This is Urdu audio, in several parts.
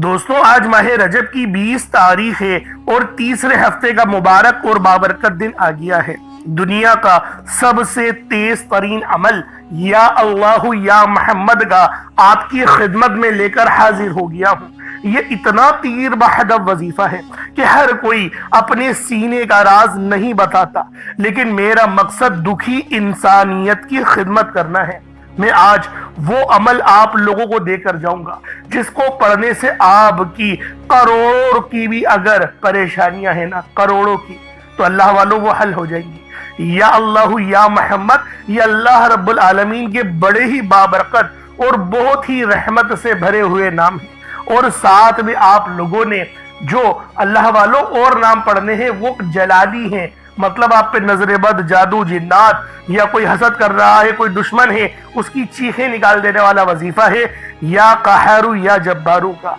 دوستوں آج ماہ رجب کی 20 تاریخ ہے اور تیسرے ہفتے کا مبارک اور بابرکت دن آ گیا ہے۔ دنیا کا سب سے تیز ترین عمل یا اللہ یا محمد کا آپ کی خدمت میں لے کر حاضر ہو گیا ہوں۔ یہ اتنا تیر بہدف وظیفہ ہے کہ ہر کوئی اپنے سینے کا راز نہیں بتاتا، لیکن میرا مقصد دکھی انسانیت کی خدمت کرنا ہے۔ میں آج وہ عمل آپ لوگوں کو دے کر جاؤں گا جس کو پڑھنے سے آپ کی کروڑوں کی بھی اگر پریشانیاں ہیں نا، کروڑوں کی، تو اللہ والوں وہ حل ہو جائیں گی۔ یا اللہ یا محمد یہ اللہ رب العالمین کے بڑے ہی بابرکت اور بہت ہی رحمت سے بھرے ہوئے نام ہیں، اور ساتھ میں آپ لوگوں نے جو اللہ والوں اور نام پڑھنے ہیں وہ جلالی ہیں، مطلب آپ پہ نظر بد، جادو، جنات یا کوئی حسد کر رہا ہے، کوئی دشمن ہے، اس کی چیخیں نکال دینے والا وظیفہ ہے یا قہارو یا جبارو کا۔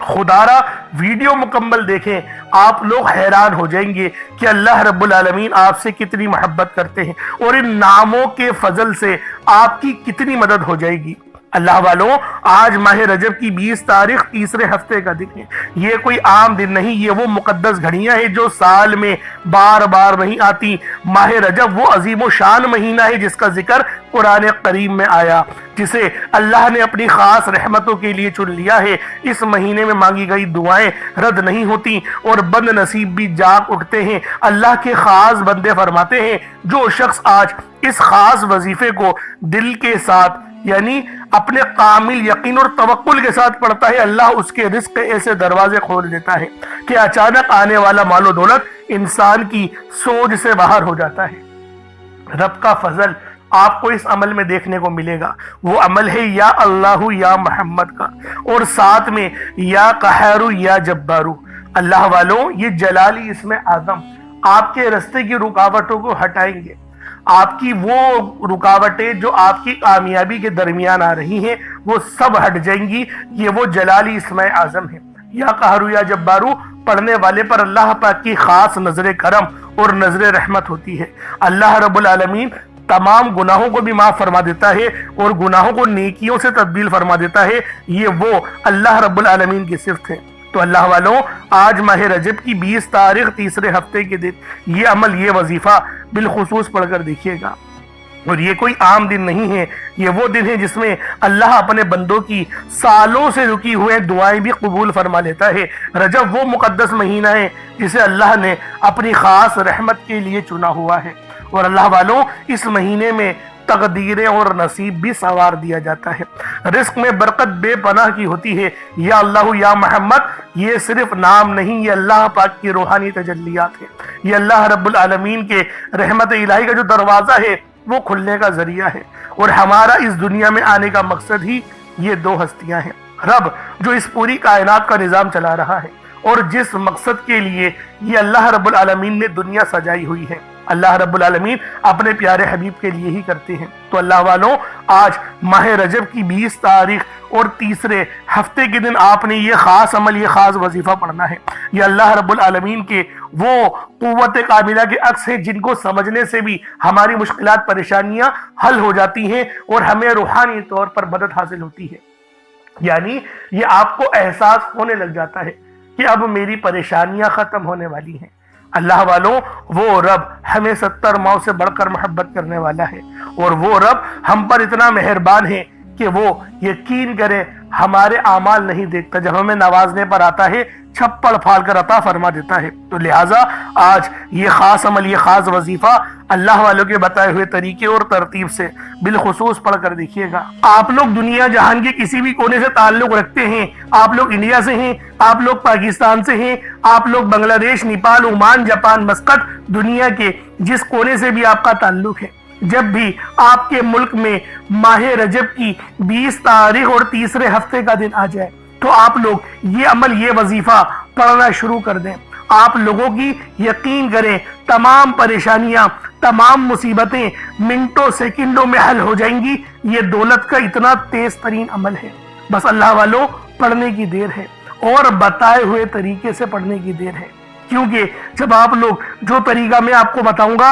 خدارا ویڈیو مکمل دیکھیں، آپ لوگ حیران ہو جائیں گے کہ اللہ رب العالمین آپ سے کتنی محبت کرتے ہیں اور ان ناموں کے فضل سے آپ کی کتنی مدد ہو جائے گی۔ اللہ والوں آج ماہ رجب کی 20 تاریخ تیسرے ہفتے کا دن ہے۔ یہ کوئی عام دن نہیں، یہ وہ مقدس گھڑیاں ہیں جو سال میں بار بار نہیں آتی۔ ماہ رجب وہ عظیم و شان مہینہ ہے جس کا ذکر قرآن کریم میں آیا، جسے اللہ نے اپنی خاص رحمتوں کے لیے چن لیا ہے۔ اس مہینے میں مانگی گئی دعائیں رد نہیں ہوتی اور بد نصیب بھی جاگ اٹھتے ہیں۔ اللہ کے خاص بندے فرماتے ہیں جو شخص آج اس خاص وظیفے کو دل کے ساتھ یعنی اپنے کامل یقین اور توکل کے ساتھ پڑھتا ہے، اللہ اس کے رزق کے ایسے دروازے کھول دیتا ہے کہ اچانک آنے والا مال و دولت انسان کی سوچ سے باہر ہو جاتا ہے۔ رب کا فضل آپ کو اس عمل میں دیکھنے کو ملے گا۔ وہ عمل ہے یا اللہ یا محمد کا، اور ساتھ میں یا قہارو یا جبارو۔ اللہ والوں یہ جلالی اسم اعظم آپ کے رستے کی رکاوٹوں کو ہٹائیں گے۔ آپ کی وہ رکاوٹیں جو آپ کی کامیابی کے درمیان آ رہی ہیں وہ سب ہٹ جائیں گی۔ یہ وہ جلالی اسم اعظم ہے۔ یا قہارو یا جبارو پڑھنے والے پر اللہ پاک کی خاص نظر کرم اور نظر رحمت ہوتی ہے۔ اللہ رب العالمین تمام گناہوں کو بھی معاف فرما دیتا ہے اور گناہوں کو نیکیوں سے تبدیل فرما دیتا ہے۔ یہ وہ اللہ رب العالمین کی صفت ہے۔ تو اللہ والوں آج ماہ رجب کی 20 تاریخ تیسرے ہفتے کے دن یہ عمل، یہ وظیفہ بالخصوص پڑھ کر دیکھیے گا۔ اور یہ کوئی عام دن نہیں ہے، یہ وہ دن ہے جس میں اللہ اپنے بندوں کی سالوں سے رکی ہوئے دعائیں بھی قبول فرما لیتا ہے۔ رجب وہ مقدس مہینہ ہے جسے اللہ نے اپنی خاص رحمت کے لیے چنا ہوا ہے، اور اللہ والوں اس مہینے میں تقدیریں اور نصیب بھی سنوار دیا جاتا ہے۔ رزق میں برکت بے پناہ کی ہوتی ہے۔ یا اللہ یا محمد یہ صرف نام نہیں، یہ اللہ پاک کی روحانی تجلیات ہے۔ یہ اللہ رب العالمین کے رحمت الہی کا جو دروازہ ہے وہ کھلنے کا ذریعہ ہے، اور ہمارا اس دنیا میں آنے کا مقصد ہی یہ دو ہستیاں ہیں۔ رب جو اس پوری کائنات کا نظام چلا رہا ہے اور جس مقصد کے لیے یہ اللہ رب العالمین نے دنیا سجائی ہوئی ہے، اللہ رب العالمین اپنے پیارے حبیب کے لیے ہی کرتے ہیں۔ تو اللہ والوں آج ماہ رجب کی 20 تاریخ اور تیسرے ہفتے کے دن آپ نے یہ خاص عمل، یہ خاص وظیفہ پڑھنا ہے۔ یہ اللہ رب العالمین کے وہ قوت کاملہ کے عکس ہیں جن کو سمجھنے سے بھی ہماری مشکلات، پریشانیاں حل ہو جاتی ہیں اور ہمیں روحانی طور پر مدد حاصل ہوتی ہے۔ یعنی یہ آپ کو احساس ہونے لگ جاتا ہے کہ اب میری پریشانیاں ختم ہونے والی ہیں۔ اللہ والوں وہ رب ہمیں 70 ماؤں سے بڑھ کر محبت کرنے والا ہے، اور وہ رب ہم پر اتنا مہربان ہے کہ وہ یقین کریں ہمارے اعمال نہیں دیکھتا، جب ہمیں نوازنے پر آتا ہے چھپڑ پھاڑ کر عطا فرما دیتا ہے۔ تو لہٰذا آج یہ خاص عمل، یہ خاص وظیفہ اللہ والوں کے بتائے ہوئے طریقے اور ترتیب سے بالخصوص پڑھ کر دیکھیے گا۔ آپ لوگ دنیا جہان کے کسی بھی کونے سے تعلق رکھتے ہیں، آپ لوگ انڈیا سے ہیں، آپ لوگ پاکستان سے ہیں، آپ لوگ بنگلہ دیش، نیپال، عمان، جاپان، مسقط، دنیا کے جس کونے سے بھی آپ کا تعلق ہے، جب بھی آپ کے ملک میں ماہ رجب کی 20 تاریخ اور تیسرے ہفتے کا دن آ جائے تو آپ لوگ یہ عمل، یہ وظیفہ پڑھنا شروع کر دیں۔ آپ لوگوں کی یقین کریں تمام پریشانیاں، تمام مصیبتیں منٹوں سیکنڈوں میں حل ہو جائیں گی۔ یہ دولت کا اتنا تیز ترین عمل ہے، بس اللہ والوں پڑھنے کی دیر ہے اور بتائے ہوئے طریقے سے پڑھنے کی دیر ہے، کیونکہ جب آپ لوگ جو طریقہ میں آپ کو بتاؤں گا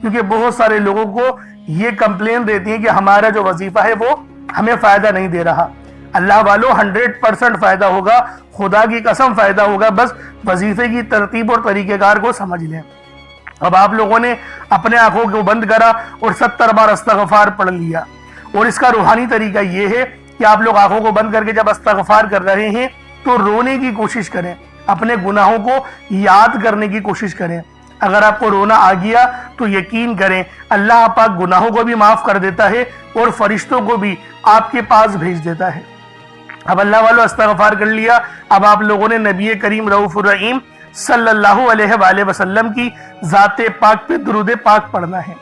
کیونکہ بہت سارے لوگوں کو یہ کمپلین رہتی ہے کہ ہمارا جو وظیفہ ہے وہ ہمیں فائدہ نہیں دے رہا۔ اللہ والو 100% فائدہ ہوگا، خدا کی قسم فائدہ ہوگا، بس وظیفے کی ترتیب اور طریقہ کار کو سمجھ لیں۔ اب آپ لوگوں نے اپنے آنکھوں کو بند کرا اور 70 بار استغفار پڑھ لیا، اور اس کا روحانی طریقہ یہ ہے کہ آپ لوگ آنکھوں کو بند کر کے جب استغفار کر رہے ہیں تو رونے کی کوشش کریں، اپنے گناہوں کو یاد کرنے کی کوشش کریں۔ اگر آپ کو رونا آ گیا تو یقین کریں اللہ پاک گناہوں کو بھی معاف کر دیتا ہے اور فرشتوں کو بھی آپ کے پاس بھیج دیتا ہے۔ اب اللہ والو استغفار کر لیا، اب آپ لوگوں نے نبی کریم رؤوف الرحیم صلی اللہ علیہ وآلہ وسلم کی ذات پاک پہ درود پاک پڑھنا ہے۔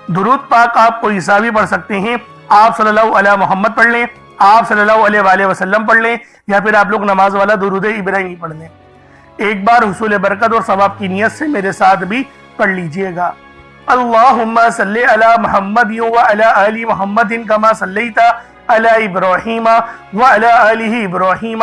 درود پاک آپ کوئی سا بھی پڑھ سکتے ہیں، آپ صلی اللہ علیہ محمد پڑھ لیں، آپ صلی اللہ علیہ وآلہ وسلم پڑھ لیں، یا پھر آپ لوگ نماز والا درود ابراہیمی پڑھ لیں۔ ایک بار حصول برکت اور ثواب کی نیت سے میرے ساتھ بھی پڑھ لیجئے گا۔ اللہم صلی علی محمد وعلی آل محمد کما صلیت علی ابراہیم وعلی آل ابراہیم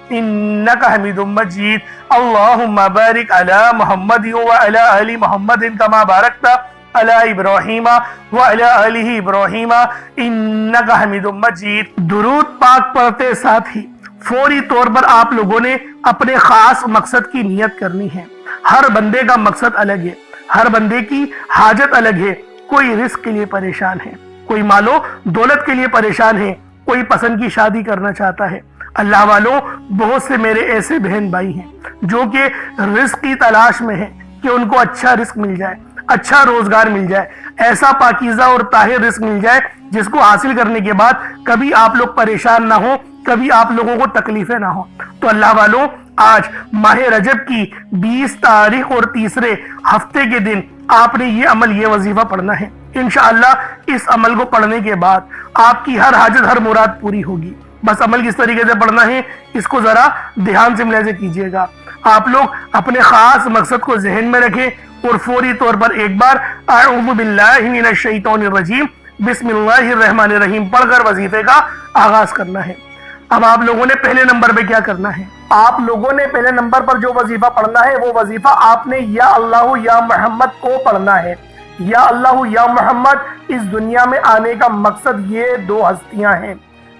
انک حمید مجید۔ اللہم بارک علی محمد وعلی آل محمد کما بارکت علی ابراہیم وعلی آل ابراہیم انک حمید مجید۔ درود پاک پڑھتے ساتھ ہی فوری طور پر آپ لوگوں نے اپنے خاص مقصد کی نیت کرنی ہے۔ ہر بندے کا مقصد الگ ہے، ہر بندے کی حاجت الگ ہے۔ کوئی رزق کے لیے پریشان ہے، کوئی مال و دولت کے لیے پریشان ہے، کوئی پسند کی شادی کرنا چاہتا ہے۔ اللہ والوں، بہت سے میرے ایسے بہن بھائی ہیں جو کہ رزق کی تلاش میں ہیں کہ ان کو اچھا رزق مل جائے، اچھا روزگار مل جائے، ایسا پاکیزہ اور طاہر رزق مل جائے جس کو حاصل کرنے کے بعد کبھی آپ لوگ پریشان نہ ہوں، کبھی آپ لوگوں کو تکلیفیں نہ ہوں۔ تو اللہ والوں، آج ماہ رجب کی 20 تاریخ اور تیسرے ہفتے کے دن آپ نے یہ عمل، یہ وظیفہ پڑھنا ہے۔ انشاءاللہ اس عمل کو پڑھنے کے بعد آپ کی ہر حاجت، ہر مراد پوری ہوگی۔ بس عمل کس طریقے سے پڑھنا ہے اس کو ذرا دھیان سے ملاحظہ کیجئے گا۔ آپ لوگ اپنے خاص مقصد کو ذہن میں رکھیں اور فوری طور پر ایک بار اعوذ باللہ من الشیطان الرجیم بسم اللہ الرحمن الرحیم پڑھ کر وظیفے کا آغاز کرنا ہے۔ اب آپ لوگوں نے پہلے نمبر پہ کیا کرنا ہے؟ آپ لوگوں نے پہلے نمبر پر جو وظیفہ پڑھنا ہے وہ وظیفہ آپ نے یا اللہ یا محمد کو پڑھنا ہے۔ یا اللہ یا محمد اس دنیا میں آنے کا مقصد یہ دو ہستیاں ہیں۔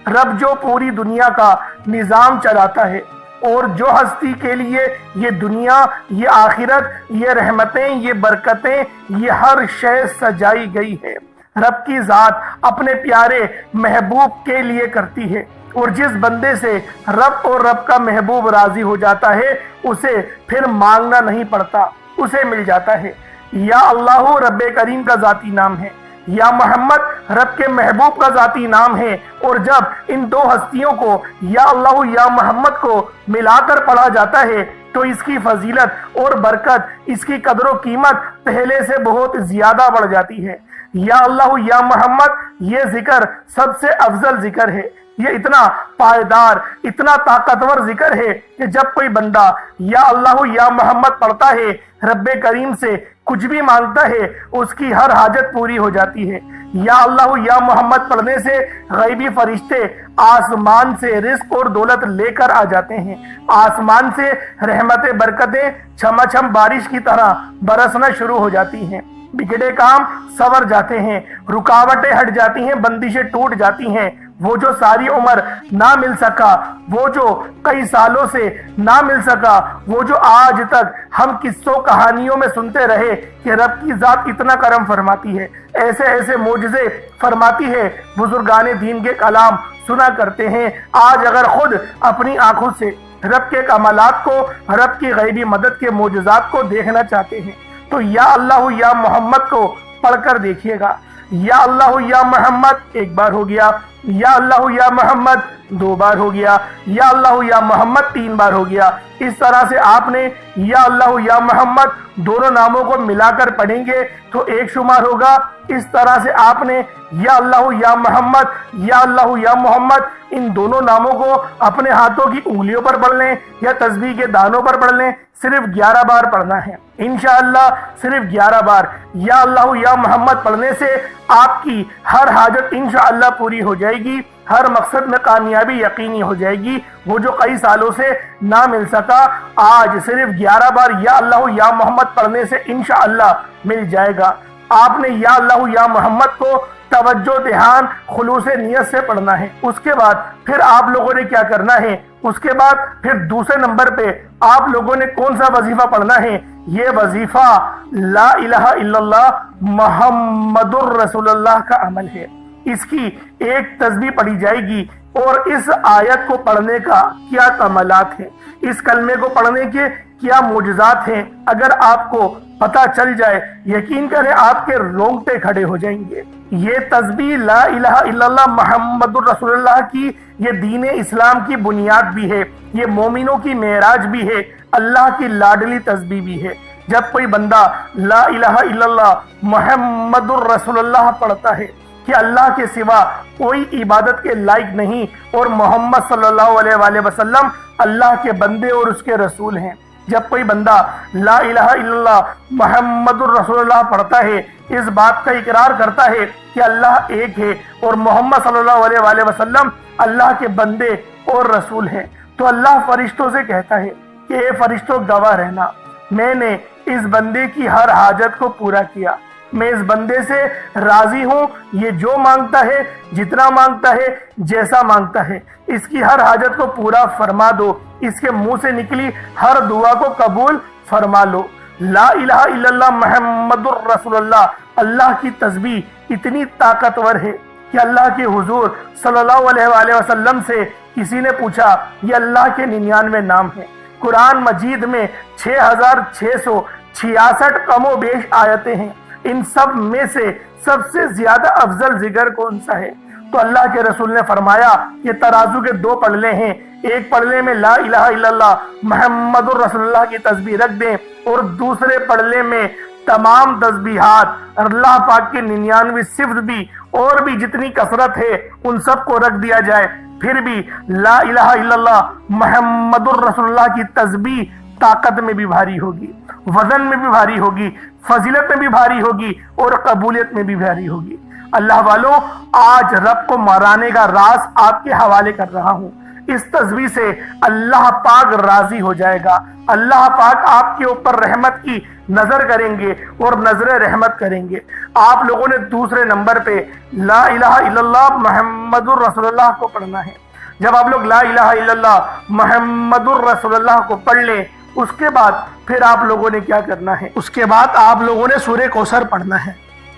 رب جو پوری دنیا کا نظام چلاتا ہے، اور جو ہستی کے لیے یہ دنیا، یہ آخرت، یہ رحمتیں، یہ برکتیں، یہ ہر شے سجائی گئی ہے، رب کی ذات اپنے پیارے محبوب کے لیے کرتی ہے۔ اور جس بندے سے رب اور رب کا محبوب راضی ہو جاتا ہے اسے پھر مانگنا نہیں پڑتا، اسے مل جاتا ہے۔ یا اللہ رب کریم کا ذاتی نام ہے، یا محمد رب کے محبوب کا ذاتی نام ہے، اور جب ان دو ہستیوں کو یا اللہ یا محمد کو ملا کر پڑھا جاتا ہے تو اس کی فضیلت اور برکت، اس کی قدر و قیمت پہلے سے بہت زیادہ بڑھ جاتی ہے۔ یا اللہ یا محمد یہ ذکر سب سے افضل ذکر ہے، یہ اتنا پائیدار، اتنا طاقتور ذکر ہے کہ جب کوئی بندہ یا اللہ یا محمد پڑھتا ہے، رب کریم سے کچھ بھی مانگتا ہے، اس کی ہر حاجت پوری ہو جاتی ہے۔ یا اللہ یا محمد پڑھنے سے غیبی فرشتے آسمان سے رزق اور دولت لے کر آ جاتے ہیں، آسمان سے رحمت برکتیں چھما چھم بارش کی طرح برسنا شروع ہو جاتی ہیں، بگڑے کام سنور جاتے ہیں، رکاوٹیں ہٹ جاتی ہیں، بندشیں ٹوٹ جاتی ہیں۔ وہ جو ساری عمر نہ مل سکا، وہ جو کئی سالوں سے نہ مل سکا، وہ جو آج تک ہم قصوں کہانیوں میں سنتے رہے کہ رب کی ذات اتنا کرم فرماتی ہے، ایسے ایسے معجزے فرماتی ہے، بزرگان دین کے کلام سنا کرتے ہیں، آج اگر خود اپنی آنکھوں سے رب کے کمالات کو، رب کی غیبی مدد کے معجزات کو دیکھنا چاہتے ہیں تو یا اللہ یا محمد کو پڑھ کر دیکھیے گا۔ یا اللہ یا محمد ایک بار ہو گیا، یا اللہ یا محمد دو بار ہو گیا، یا اللہ یا محمد تین بار ہو گیا۔ اس طرح سے آپ نے یا اللہ یا محمد دونوں ناموں کو ملا کر پڑھیں گے تو ایک شمار ہوگا۔ اس طرح سے آپ نے یا اللہ یا محمد، یا اللہ یا محمد ان دونوں ناموں کو اپنے ہاتھوں کی انگلیوں پر پڑھ لیں یا تسبیح کے دانوں پر پڑھ لیں، صرف 11 بار پڑھنا ہے انشاءاللہ، صرف 11 بار یا اللہ یا محمد پڑھنے سے آپ کی ہر حاجت انشاءاللہ پوری ہو جائے گی، ہر مقصد میں کامیابی یقینی ہو جائے گی۔ وہ جو کئی سالوں سے نہ مل سکا، آج صرف 11 بار یا اللہ یا محمد پڑھنے سے انشاءاللہ مل جائے گا۔ آپ نے یا اللہ یا محمد کو توجہ دھیان خلوص نیت سے پڑھنا ہے۔ اس کے بعد پھر آپ لوگوں نے کیا کرنا ہے، اس کے بعد پھر دوسرے نمبر پہ آپ لوگوں نے کون سا وظیفہ پڑھنا ہے؟ یہ وظیفہ لا الہ الا اللہ محمد الرسول اللہ کا عمل ہے۔ اس کی ایک تسبیح پڑھی جائے گی، اور اس آیت کو پڑھنے کا کیا کمالات ہیں، اس کلمے کو پڑھنے کے کیا معجزات ہیں، اگر آپ کو پتہ چل جائے یقین کریں آپ کے رونگٹے کھڑے ہو جائیں گے۔ یہ تسبیح لا الہ الا اللہ محمد الرسول اللہ کی یہ دین اسلام کی بنیاد بھی ہے، یہ مومنوں کی معراج بھی ہے، اللہ کی لاڈلی تسبیح بھی ہے۔ جب کوئی بندہ لا الہ الا اللہ محمد الرسول اللہ پڑھتا ہے کہ اللہ کے سوا کوئی عبادت کے لائق نہیں، اور محمد صلی اللہ علیہ وآلہ وسلم اللہ کے بندے اور اس کے رسول ہیں، جب کوئی بندہ لا الہ الا اللہ محمد الرسول اللہ پڑھتا ہے، اس بات کا اقرار کرتا ہے کہ اللہ ایک ہے اور محمد صلی اللہ علیہ وآلہ وسلم اللہ کے بندے اور رسول ہیں، تو اللہ فرشتوں سے کہتا ہے کہ اے فرشتوں گواہ رہنا، میں نے اس بندے کی ہر حاجت کو پورا کیا، میں اس بندے سے راضی ہوں، یہ جو مانگتا ہے، جتنا مانگتا ہے، جیسا مانگتا ہے، اس کی ہر حاجت کو پورا فرما دو، اس کے منہ سے نکلی ہر دعا کو قبول فرما لو۔ لا الہ الا اللہ محمد الرسول اللہ، اللہ کی تسبیح اتنی طاقتور ہے کہ اللہ کے حضور صلی اللہ علیہ وآلہ وسلم سے کسی نے پوچھا، یہ اللہ کے 99 نام ہیں، قرآن مجید میں 6666 کم و بیش آیتیں ہیں، ان سب میں سے سب سے زیادہ افضل ذکر کون سا ہے؟ تو اللہ کے رسول نے فرمایا یہ ترازو کے 2 پلڑے ہیں، ایک پلڑے میں لا الہ الا اللہ محمد الرسول اللہ کی تسبیح رکھ دیں، اور دوسرے پلڑے میں تمام تسبیحات اللہ پاک کے 99 صفت بھی اور بھی جتنی کثرت ہے ان سب کو رکھ دیا جائے، پھر بھی لا الہ الا اللہ محمد الرسول اللہ کی تسبیح طاقت میں بھی بھاری ہوگی، وزن میں بھی بھاری ہوگی، فضیلت میں بھی بھاری ہوگی، اور قبولیت میں بھی بھاری ہوگی۔ اللہ والوں، آج رب کو مرانے کا راز آپ کے حوالے کر رہا ہوں، اس تسبیح سے اللہ پاک راضی ہو جائے گا، اللہ پاک آپ کے اوپر رحمت کی نظر کریں گے اور نظر رحمت کریں گے۔ آپ لوگوں نے دوسرے نمبر پہ لا الہ الا اللہ محمد الرسول اللہ کو پڑھنا ہے۔ جب آپ لوگ لا الہ الا اللہ محمد الرسول اللہ کو پڑھ لیں، اس کے بعد پھر آپ لوگوں نے کیا کرنا ہے؟ اس کے بعد آپ لوگوں نے سورہ کوثر پڑھنا ہے۔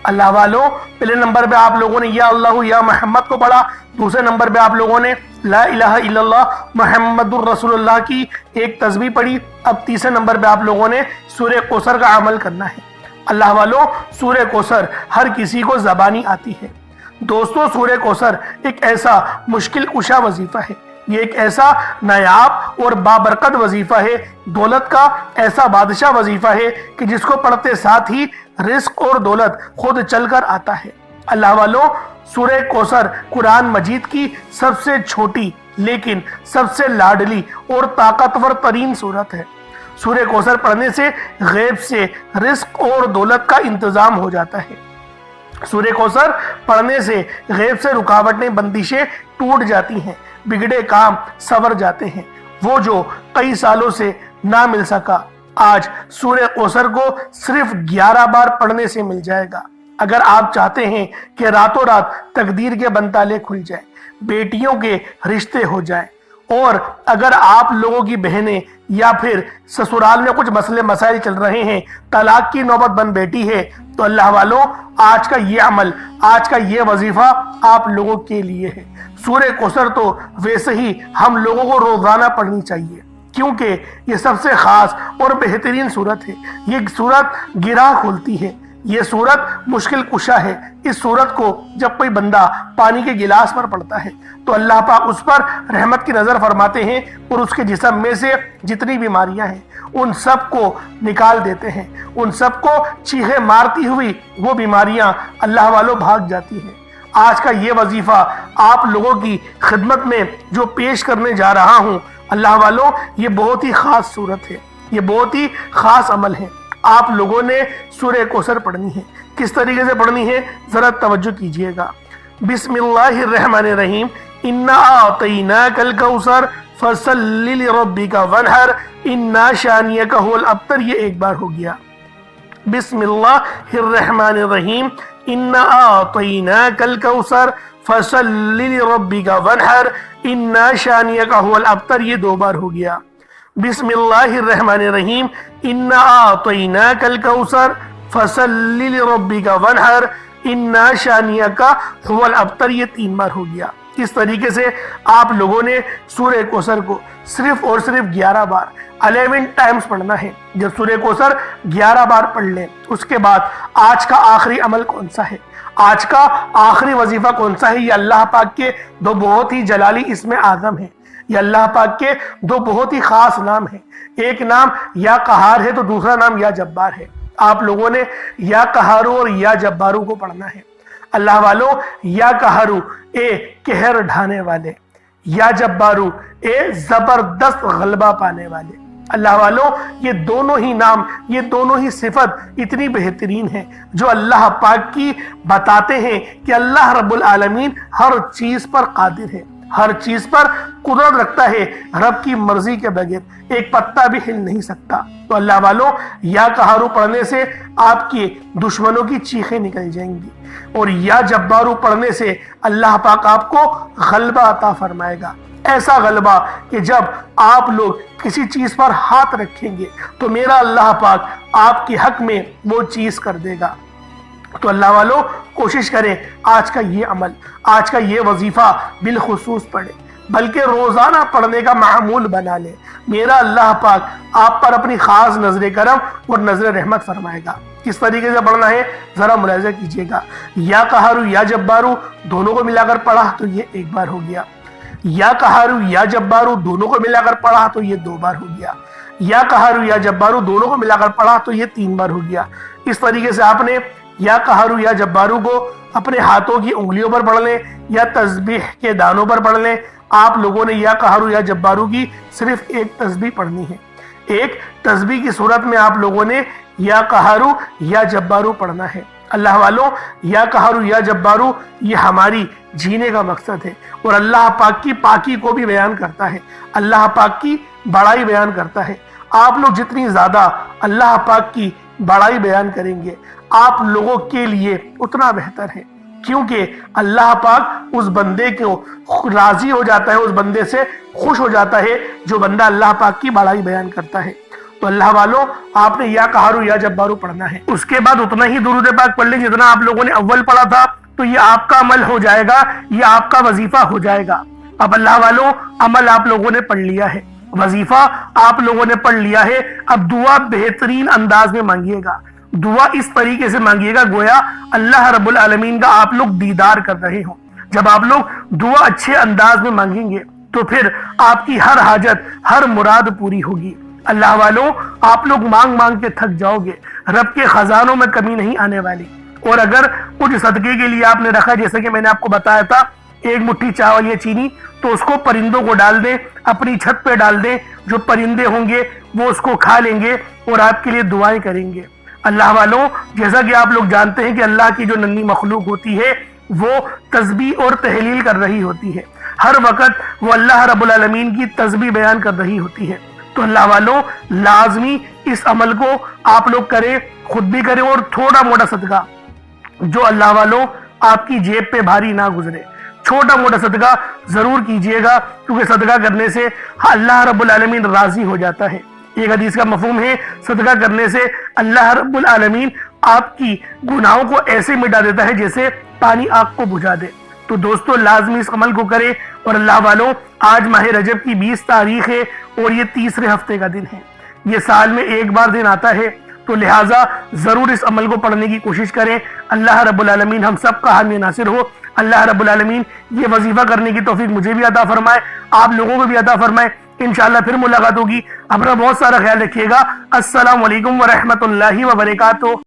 اللہ والوں، پہلے نمبر پہ آپ لوگوں نے یا اللہ یا محمد کو پڑھا، دوسرے نمبر پہ آپ لوگوں نے لا الہ الا اللہ محمد الرسول اللہ کی ایک تسبیح پڑھی، اب تیسرے نمبر پہ آپ لوگوں نے سورہ کوثر کا عمل کرنا ہے۔ اللہ والوں، سورہ کوثر ہر کسی کو زبانی آتی ہے۔ دوستو، سورہ کوثر ایک ایسا مشکل کشا وظیفہ ہے، یہ ایک ایسا نایاب اور بابرکت وظیفہ ہے، دولت کا ایسا بادشاہ وظیفہ ہے کہ جس کو پڑھتے ساتھ ہی رزق اور دولت خود چل کر آتا ہے۔ اللہ والوں، سورہ کوثر قرآن مجید کی سب سے چھوٹی لیکن سب سے لاڈلی اور طاقتور ترین سورت ہے۔ سورہ کوثر پڑھنے سے غیب سے رزق اور دولت کا انتظام ہو جاتا ہے۔ سورہ کوثر پڑھنے سے غیب سے رکاوٹیں بندشیں ٹوٹ جاتی ہیں، بگڑے کام سنور جاتے ہیں، وہ جو کئی سالوں سے نہ مل سکا آج سورہ کوثر کو صرف 11 بار پڑھنے سے مل جائے گا۔ اگر آپ چاہتے ہیں کہ راتوں رات تقدیر کے بنتالے کھل جائیں، بیٹیوں کے رشتے ہو جائیں، اور اگر آپ لوگوں کی بہنیں یا پھر سسرال میں کچھ مسئلے مسائل چل رہے ہیں، طلاق کی نوبت بن بیٹھی ہے، تو اللہ والوں، آج کا یہ عمل، آج کا یہ وظیفہ آپ لوگوں کے لیے ہے۔ سورہ کوثر تو ویسے ہی ہم لوگوں کو روزانہ پڑھنی چاہیے، کیونکہ یہ سب سے خاص اور بہترین سورت ہے۔ یہ سورت گرہ کھولتی ہے، یہ سورت مشکل کشا ہے۔ اس سورت کو جب کوئی بندہ پانی کے گلاس پر پڑھتا ہے تو اللہ پاک اس پر رحمت کی نظر فرماتے ہیں، اور اس کے جسم میں سے جتنی بیماریاں ہیں ان سب کو نکال دیتے ہیں، ان سب کو چیخیں مارتی ہوئی وہ بیماریاں اللہ والوں بھاگ جاتی ہیں۔ آج کا یہ وظیفہ آپ لوگوں کی خدمت میں جو پیش کرنے جا رہا ہوں، اللہ والوں، یہ بہت ہی خاص صورت ہے، یہ بہت ہی خاص عمل ہے۔ آپ لوگوں نے سورہ کوثر پڑھنی ہے۔ کس طریقے سے پڑھنی ہے ذرا توجہ کیجئے گا۔ بسم اللہ الرحمن الرحیم، انا اعطیناک الکوثر فصلی لربک وانحر انا شانیک هو الابتر۔ یہ ایک بار ہو گیا۔ بسم اللہ الرحمن الرحیم انا اعطیناک الکوثر فصل لربک وانحر انا شانئک هو الابتر، یہ 2 بار ہو گیا۔ بسم اللہ الرحمن الرحیم انا اعطیناک الکوثر فصل لربک وانحر انا شانئک هو الابتر، یہ 3 بار ہو گیا۔ اس طریقے سے آپ لوگوں نے سورہ کوثر کو صرف اور صرف 11 بار 11 ٹائمز پڑھنا ہے۔ جب سورہ کوثر 11 بار پڑھ لیں، اس کے بعد آج کا آخری عمل کون سا ہے، آج کا آخری وظیفہ کون سا ہے، یہ اللہ پاک کے 2 بہت ہی جلالی اسم اعظم ہیں، یہ اللہ پاک کے 2 بہت ہی خاص نام ہیں۔ ایک نام یا قہار ہے تو دوسرا نام یا جبار ہے۔ آپ لوگوں نے یا قہارو اور یا جبارو کو پڑھنا ہے۔ اللہ والو، یا قہارو اے قہر ڈھانے والے، یا جبارو اے زبردست غلبہ پانے والے۔ اللہ والو، یہ دونوں ہی نام، یہ دونوں ہی صفت اتنی بہترین ہیں جو اللہ پاک کی بتاتے ہیں کہ اللہ رب العالمین ہر چیز پر قادر ہے، ہر چیز پر قدرت رکھتا ہے، رب کی مرضی کے بغیر ایک پتا بھی ہل نہیں سکتا۔ تو اللہ والو، یا قہارو پڑھنے سے آپ کے دشمنوں کی چیخیں نکل جائیں گی، اور یا جبارو پڑھنے سے اللہ پاک آپ کو غلبہ عطا فرمائے گا، ایسا غلبہ کہ جب آپ لوگ کسی چیز پر ہاتھ رکھیں گے تو میرا اللہ پاک آپ کے حق میں وہ چیز کر دے گا۔ تو اللہ والوں، کوشش کریں آج کا یہ عمل، آج کا یہ وظیفہ بالخصوص پڑھیں، بلکہ روزانہ پڑھنے کا معمول بنا لیں۔ میرا اللہ پاک آپ پر اپنی خاص نظر کرم اور نظر رحمت فرمائے گا۔ کس طریقے سے پڑھنا ہے ذرا ملاحظہ کیجئے گا۔ یا قہارو یا جبارو دونوں کو ملا کر پڑھا تو یہ 1 بار ہو گیا، یا قہارو یا جبارو دونوں کو ملا کر پڑھا تو یہ 2 بار ہو گیا، یا قہارو یا جبارو دونوں کو ملا کر پڑھا تو یہ 3 بار ہو گیا۔ اس طریقے سے آپ نے یا قہارو یا جبارو کو اپنے ہاتھوں کی انگلیوں پر پڑھ لیں یا تسبیح کے دانوں پر پڑھ لیں۔ آپ لوگوں نے یا قہارو یا جبارو کی صرف 1 تسبیح پڑھنی ہے، 1 تسبیح کی صورت میں آپ لوگوں نے یا قہارو یا جبارو پڑھنا ہے۔ اللہ والوں، یا قہارو یا جبارو یہ ہماری جینے کا مقصد ہے، اور اللہ پاک کی پاکی کو بھی بیان کرتا ہے، اللہ پاک کی بڑائی بیان کرتا ہے۔ آپ لوگ جتنی زیادہ اللہ پاک کی بڑائی بیان کریں گے آپ لوگوں کے لیے اتنا بہتر ہے، کیونکہ اللہ پاک اس بندے کو راضی ہو جاتا ہے، اس بندے سے خوش ہو جاتا ہے جو بندہ اللہ پاک کی بڑائی بیان کرتا ہے۔ تو اللہ والوں، آپ نے یا قہارو یا جبارو پڑھنا ہے، اس کے بعد اتنا ہی درود پاک پڑھ لیں جتنا آپ لوگوں نے اول پڑھا تھا، تو یہ آپ کا عمل ہو جائے گا، یہ آپ کا وظیفہ ہو جائے گا۔ اب اللہ والوں، عمل آپ لوگوں نے پڑھ لیا ہے، وظیفہ آپ لوگوں نے پڑھ لیا ہے، اب دعا بہترین انداز میں مانگیے گا۔ دعا اس طریقے سے مانگیے گا گویا اللہ رب العالمین کا آپ لوگ دیدار کر رہے ہوں۔ جب آپ لوگ دعا اچھے انداز میں مانگیں گے تو پھر آپ کی ہر حاجت، ہر مراد پوری ہوگی۔ اللہ والوں، آپ لوگ مانگ مانگ کے تھک جاؤ گے، رب کے خزانوں میں کمی نہیں آنے والی۔ اور اگر کچھ صدقے کے لیے آپ نے رکھا، جیسے کہ میں نے آپ کو بتایا تھا 1 مٹھی چاول یا چینی، تو اس کو پرندوں کو ڈال دیں، اپنی چھت پہ ڈال دیں، جو پرندے ہوں گے وہ اس کو کھا لیں گے اور آپ کے لیے دعائیں کریں گے۔ اللہ والوں، جیسا کہ آپ لوگ جانتے ہیں کہ اللہ کی جو ننھی مخلوق ہوتی ہے وہ تسبیح اور تحلیل کر رہی ہوتی ہے، ہر وقت وہ اللہ رب العالمین کی تسبیح بیان کر رہی ہوتی ہے۔ تو اللہ والوں، لازمی اس عمل کو آپ لوگ کریں، خود بھی کریں، اور تھوڑا موٹا صدقہ جو اللہ والوں آپ کی جیب پہ بھاری نہ گزرے، چھوٹا موٹا صدقہ ضرور کیجئے گا، کیونکہ صدقہ کرنے سے اللہ رب العالمین راضی ہو جاتا ہے۔ ایک حدیث کا مفہوم ہے صدقہ کرنے سے اللہ رب العالمین آپ کی گناہوں کو ایسے مٹا دیتا ہے جیسے پانی آگ کو بجھا دے۔ تو دوستو، لازمی اس عمل کو کریں۔ اور اللہ والوں، آج ماہ رجب کی 20 تاریخ ہے اور یہ 3رے ہفتے کا دن ہے، یہ سال میں 1 بار دن آتا ہے، تو لہٰذا ضرور اس عمل کو پڑھنے کی کوشش کریں۔ اللہ رب العالمین ہم سب کا حامی ناصر ہو۔ اللہ رب العالمین یہ وظیفہ کرنے کی توفیق مجھے بھی عطا فرمائے، آپ لوگوں کو بھی عطا فرمائے۔ انشاءاللہ پھر ملاقات ہوگی، اپنا بہت سارا خیال رکھیے گا۔ السلام علیکم ورحمۃ اللہ وبرکاتہ۔